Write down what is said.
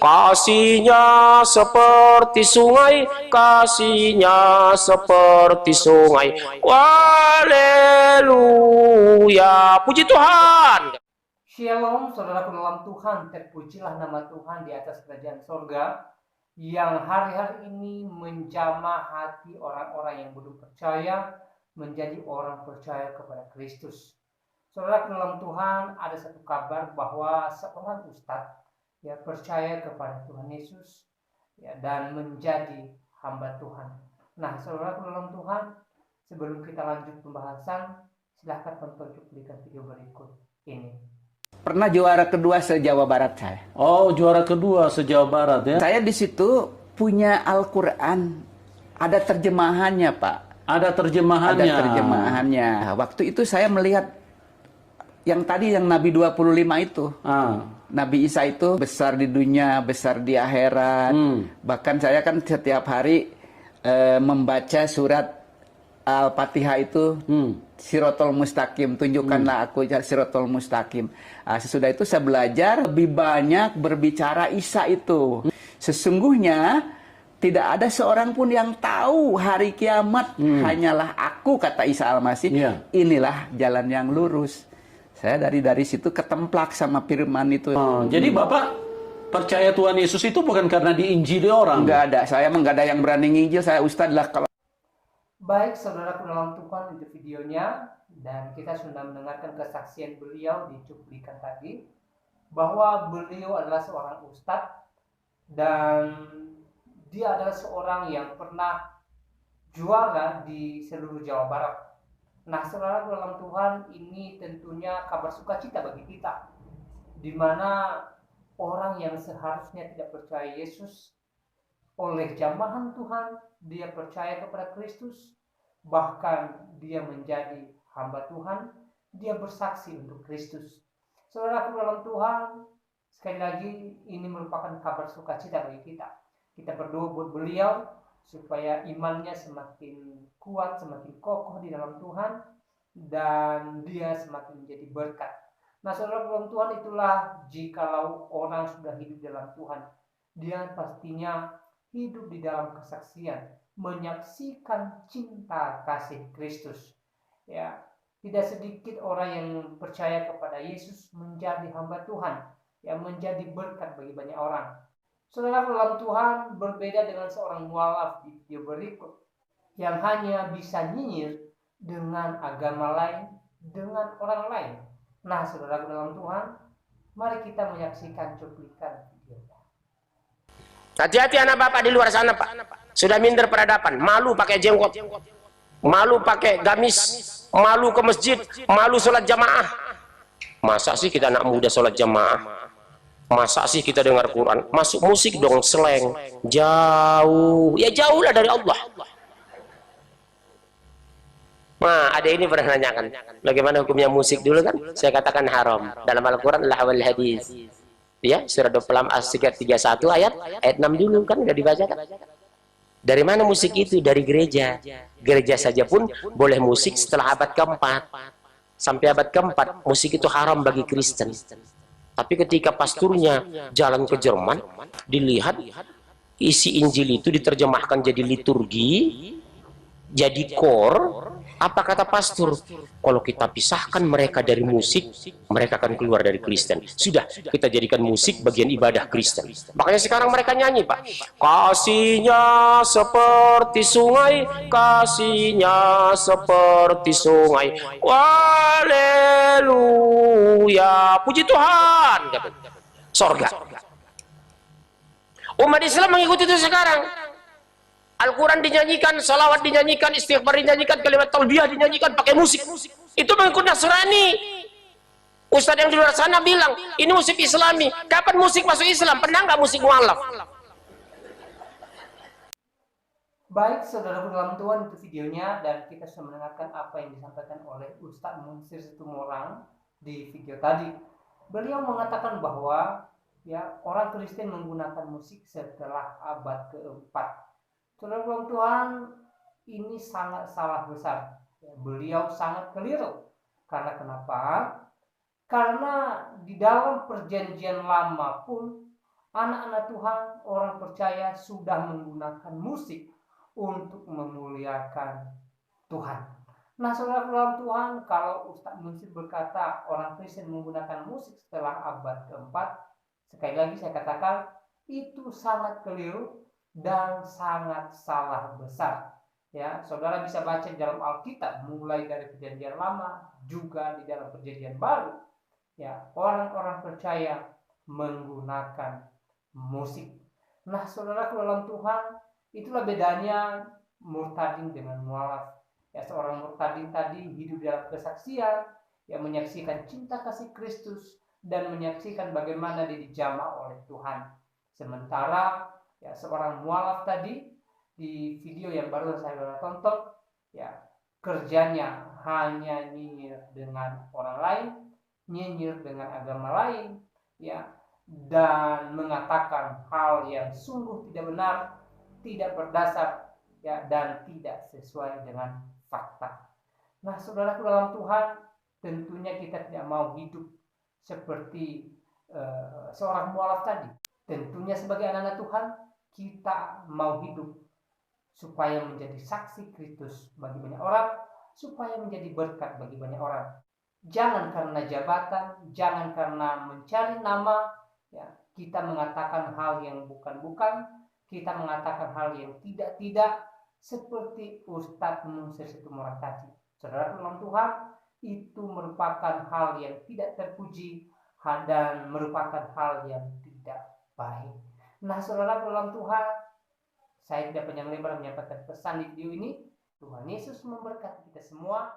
Kasihnya seperti sungai, kasihnya seperti sungai. Haleluya, puji Tuhan. Shalom, saudaraku dalam Tuhan, terpujilah nama Tuhan di atas kerajaan sorga, yang hari-hari ini menjamah hati orang-orang yang belum percaya, menjadi orang percaya kepada Kristus. Saudaraku dalam Tuhan, ada satu kabar bahwa seorang ustadz percaya kepada Tuhan Yesus dan menjadi hamba Tuhan. Nah, saudaraku dalam Tuhan, sebelum kita lanjut pembahasan, silahkan tonton cuplikan video berikut ini. Pernah juara kedua se-Jawa Barat saya. Oh, juara kedua se-Jawa Barat ya? Saya di situ punya Al-Quran, ada terjemahannya, Pak. Ada terjemahannya. Ada terjemahannya. Waktu itu saya melihat yang tadi yang Nabi 25 itu. Nabi Isa itu besar di dunia, besar di akhirat. Bahkan saya kan setiap hari membaca surat Al-Fatihah itu, Sirotol Mustaqim, tunjukkanlah aku Sirotol Mustaqim. Sesudah itu saya belajar lebih banyak berbicara Isa itu. Sesungguhnya tidak ada seorang pun yang tahu hari kiamat, hanyalah aku, kata Isa Al-Masih. Inilah jalan yang lurus. Saya dari situ ketemplak sama firman itu. Jadi Bapak percaya Tuhan Yesus itu bukan karena diinjili orang? Enggak ada, saya enggak ada yang berani nginjil, saya ustadz lah kalau. Baik, saudaraku dalam Tuhan, itu videonya, dan kita sudah mendengarkan kesaksian beliau di cuplikan tadi, bahwa beliau adalah seorang ustadz dan dia adalah seorang yang pernah juara di seluruh Jawa Barat. Nah, saudaraku dalam Tuhan, ini tentunya kabar sukacita bagi kita, di mana orang yang seharusnya tidak percaya Yesus, oleh jamahan Tuhan, dia percaya kepada Kristus, bahkan dia menjadi hamba Tuhan, dia bersaksi untuk Kristus. Saudaraku dalam Tuhan, sekali lagi ini merupakan kabar sukacita bagi kita. Kita berdoa buat beliau supaya imannya semakin kuat, semakin kokoh di dalam Tuhan, dan dia semakin menjadi berkat. Nah, saudara dalam Tuhan, itulah jikalau orang sudah hidup dalam Tuhan, dia pastinya hidup di dalam kesaksian, menyaksikan cinta kasih Kristus. Ya, tidak sedikit orang yang percaya kepada Yesus menjadi hamba Tuhan, yang menjadi berkat bagi banyak orang. Saudara dalam Tuhan, berbeda dengan seorang mualaf di video berikut yang hanya bisa nyinyir dengan agama lain, dengan orang lain. Nah, saudara dalam Tuhan, mari kita menyaksikan cuplikan videonya. Hati-hati anak bapak di luar sana, Pak. Sudah minder peradaban, malu pakai jenggot, malu pakai gamis, malu ke masjid, malu sholat jamaah. Masa sih kita anak muda sholat jamaah? Masa sih kita dengar Quran? Masuk musik dong, slang. Jauh. Ya jauhlah dari Allah. Nah, ada ini pernah nanyakan, bagaimana hukumnya musik dulu kan? Saya katakan haram. Dalam Al-Quran, lahwal hadis. Ya, surah 26 31 ayat 6 dulu kan, udah dibaca kan? Dari mana musik itu? Dari gereja. Gereja saja pun boleh musik setelah abad keempat. Sampai abad keempat, musik itu haram bagi Kristen. Tapi ketika pasturnya jalan ke Jerman, dilihat isi Injil itu diterjemahkan jadi liturgi, jadi kor. Apa kata pastor? Kalau kita pisahkan mereka dari musik, mereka akan keluar dari Kristen. Sudah, kita jadikan musik bagian ibadah Kristen. Makanya sekarang mereka nyanyi, Pak. Kasihnya seperti sungai, kasihnya seperti sungai. Haleluya, puji Tuhan. Sorga. Umat Islam mengikuti itu sekarang. Al-Quran dinyanyikan, salawat dinyanyikan, istighfar dinyanyikan, kalimat talbiyah dinyanyikan pakai musik. Itu mengikut Nasrani. Ustadz yang di luar sana bilang, ini musik Islami. Kapan musik masuk Islam? Pernah nggak musik mu'alaf? Baik, saudaraku dalam Tuhan, itu videonya, dan kita sudah mendengarkan apa yang disampaikan oleh Ustadz Munsir Situmorang di video tadi. Beliau mengatakan bahwa orang Kristen menggunakan musik setelah abad keempat. Saudara dalam Tuhan, ini sangat salah besar. Beliau sangat keliru. Karena kenapa? Karena di dalam perjanjian lama pun anak-anak Tuhan, orang percaya sudah menggunakan musik untuk memuliakan Tuhan. Nah, saudara dalam Tuhan, kalau Ustadz Munsir berkata orang Kristen menggunakan musik setelah abad keempat, sekali lagi saya katakan itu sangat keliru dan sangat salah besar. Ya, saudara bisa baca di dalam Alkitab mulai dari Perjanjian Lama juga di dalam Perjanjian Baru. Ya, orang-orang percaya menggunakan musik. Nah, saudara dalam Tuhan, itulah bedanya murtadin dengan mualaf. Ya, seorang murtadin tadi hidup dalam kesaksian, yang menyaksikan cinta kasih Kristus dan menyaksikan bagaimana dia dijamah oleh Tuhan. Sementara ya seorang mualaf tadi di video yang baru saya tonton, ya kerjanya hanya nyinyir dengan orang lain, nyinyir dengan agama lain, ya, dan mengatakan hal yang sungguh tidak benar, tidak berdasar, ya, dan tidak sesuai dengan fakta. Nah, saudara dalam Tuhan, tentunya kita tidak mau hidup seperti seorang mualaf tadi. Tentunya sebagai anak-anak Tuhan, kita mau hidup supaya menjadi saksi Kristus bagi banyak orang, supaya menjadi berkat bagi banyak orang. Jangan karena jabatan, jangan karena mencari nama, ya, kita mengatakan hal yang bukan-bukan, kita mengatakan hal yang tidak-tidak, seperti Ustadz Munsir Situmorang tadi. Saudara dalam Tuhan, itu merupakan hal yang tidak terpuji dan merupakan hal yang tidak baik. Nah, saudara dalam Tuhan, saya tidak panjang lebar menyampaikan pesan di video ini. Tuhan Yesus memberkati kita semua.